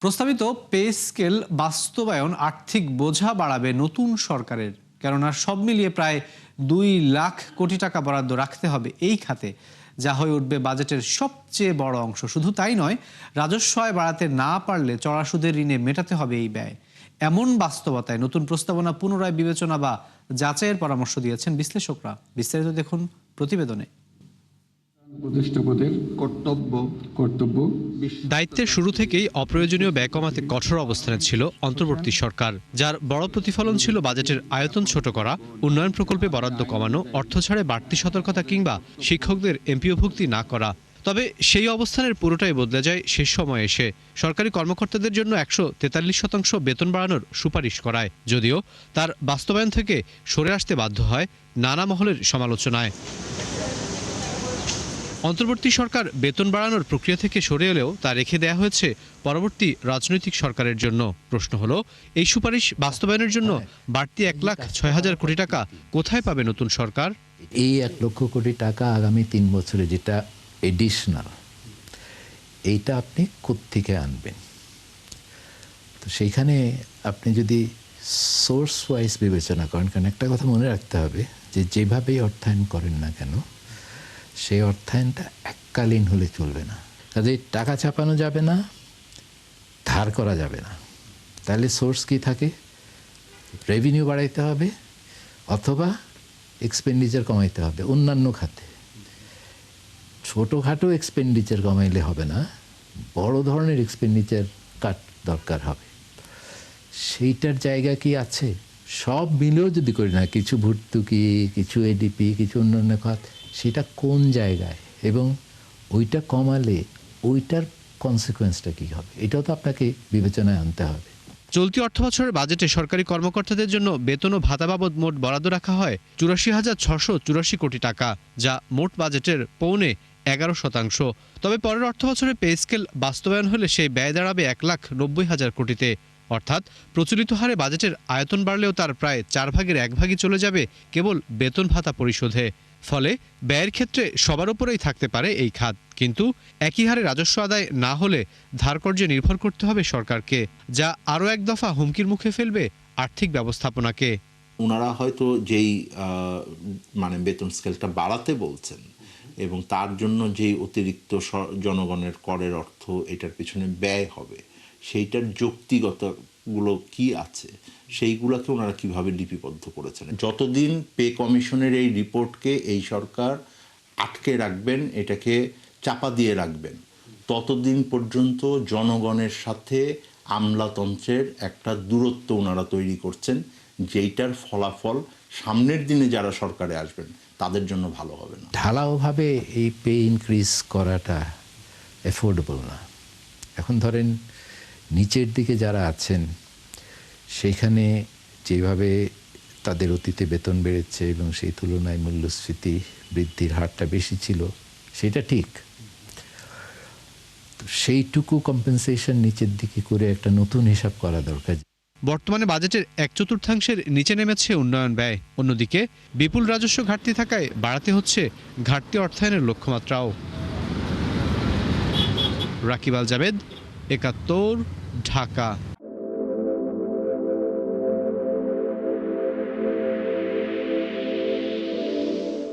প্রস্তাবিত pay scale বাস্তবায়ন আর্থিক বোঝা বাড়াবে নতুন সরকারের, কেননা সব মিলিয়ে প্রায় 2 লাখ কোটি টাকা বরাদ্দ রাখতে হবে এই খাতে, যা হয়ে উঠবে বাজেটের সবচেয়ে বড় অংশ। শুধু তাই নয়, রাজস্ব আয় বাড়াতে না পারলে চড়া সুদের ঋণে মেটাতে হবে এই ব্যয়। এমন বাস্তবতায় নতুন প্রস্তাবনা পুনরায় বিবেচনা বা যাচাইয়ের পরামর্শ দিয়েছেন বিশ্লেষকরা। বিস্তারিত দেখুন প্রতিবেদনে। প্রতিষ্ঠাপদের কর্তব্য দায়িত্বের শুরু থেকেই অপ্রয়োজনীয় ব্যয় কমাতে কঠোর অবস্থানে ছিল অন্তর্বর্তী সরকার, যার বড় প্রতিফলন ছিল বাজেটের আয়তন ছোট করা, উন্নয়ন প্রকল্পে বরাদ্দ কমানো, অর্থ ছাড়ে বাড়তি সতর্কতা কিংবা শিক্ষকদের এমপিওভুক্তি না করা। তবে সেই অবস্থানের পুরোটাই বদলে যায় শেষ সময়ে এসে সরকারি কর্মকর্তাদের জন্য 143% বেতন বাড়ানোর সুপারিশ করায়, যদিও তার বাস্তবায়ন থেকে সরে আসতে বাধ্য হয় নানা মহলের সমালোচনায়। অন্তর্বর্তী সরকার বেতন বাড়ানোর প্রক্রিয়া থেকে সরে এলেও তা রেখে দেয়া হয়েছে পরবর্তী রাজনৈতিক সরকারের জন্য। প্রশ্ন হলো, এই সুপারিশ বাস্তবায়নের জন্য বাড়তি 1,06,000 কোটি টাকা কোথায় পাবে নতুন সরকার? এই 1 লক্ষ কোটি টাকা আগামী 3 বছরে যেটা এডিশনাল, এইটা আপনি কোত্থেকে আনবেন? তো সেইখানে আপনি যদি সোর্স ওয়াইজ বিবেচনা করেন, কারণ একটা কথা মনে রাখতে হবে যে যেভাবেই অর্থায়ন করেন না কেন, সেই অর্থায়নটা এককালীন হলে চলবে না। কাজে টাকা চাপানো যাবে না, ধার করা যাবে না। তাহলে সোর্স কি থাকে? রেভিনিউ বাড়াইতে হবে অথবা এক্সপেন্ডিচার কমাইতে হবে অন্যান্য খাতে। ছোটোখাটো এক্সপেন্ডিচার কমাইলে হবে না, বড় ধরনের এক্সপেন্ডিচার কাট দরকার হবে। সেইটার জায়গা কি আছে? সব মিলেও যদি করি না, কিছু ভর্তুকি, কিছু এডিপি, কিছু অন্যান্য খাত, সেটা কোন জায়গায় এবং ওইটা কমালে ওইটার কনসিকোয়েন্সটা কী হবে, এটাও তো আপনাকে বিবেচনায় আনতে হবে। চলতি অর্থবছরের বাজেটে সরকারি কর্মকর্তাদের জন্য বেতন ও ভাতা বাবদ মোট বরাদ্দ রাখা হয় 84,684 কোটি টাকা, যা মোট বাজেটের 11.5%। তবে পরের অর্থবছরে পে স্কেল বাস্তবায়ন হলে সেই ব্যয় দাঁড়াবে 1,90,000 কোটিতে। অর্থাৎ প্রচলিত হারে বাজেটের আয়তন বাড়লেও তার প্রায় 4 ভাগের 1 ভাগই চলে যাবে কেবল বেতন ভাতা পরিশোধে। ফলে ব্যয়ের ক্ষেত্রে সবার উপরেই থাকতে পারে এই খাত, কিন্তু একই হারে রাজস্ব আদায় না হলে ধারকর্যে নির্ভর করতে হবে সরকারকে, যা আরও এক দফা হুমকির মুখে ফেলবে আর্থিক ব্যবস্থাপনাকে। ওনারা হয়তো যেই বেতন স্কেলটা বাড়াতে বলছেন এবং তার জন্য যেই অতিরিক্ত জনগণের করের অর্থ এটার পিছনে ব্যয় হবে, সেইটার যৌক্তিকতাগুলো কি আছে, সেইগুলোকে ওনারা কিভাবে লিপিবদ্ধ করেছেন। যতদিন পে কমিশনের এই রিপোর্টকে এই সরকার আটকে রাখবেন, এটাকে চাপা দিয়ে রাখবেন, ততদিন পর্যন্ত জনগণের সাথে আমলাতন্ত্রের একটা দূরত্ব ওনারা তৈরি করছেন, যেইটার ফলাফল সামনের দিনে যারা সরকারে আসবেন তাদের জন্য ভালো হবে না। ঢালাওভাবে এই পে ইনক্রিজ করাটা অ্যাফোর্ডেবল না। এখন ধরেন নিচের দিকে যারা আছেন, সেইখানে যেভাবে তাদের অতীতে বেতন বেড়েছে এবং সেই তুলনায় মূল্যস্ফীতি বৃদ্ধির হারটা বেশি ছিল, সেটা ঠিক। তো সেইটুকু কম্পেনসেশন নিচের দিকে করে একটা নতুন হিসাব করা দরকার। বর্তমানে বাজেটের 1/4 নিচে নেমেছে উন্নয়ন ব্যয়। অন্যদিকে বিপুল রাজস্ব ঘাটতি থাকায় বাড়াতে হচ্ছে ঘাটতি অর্থায়নের লক্ষ্যমাত্রাও। রাকিব আল জাবেদ, 71, ঢাকা।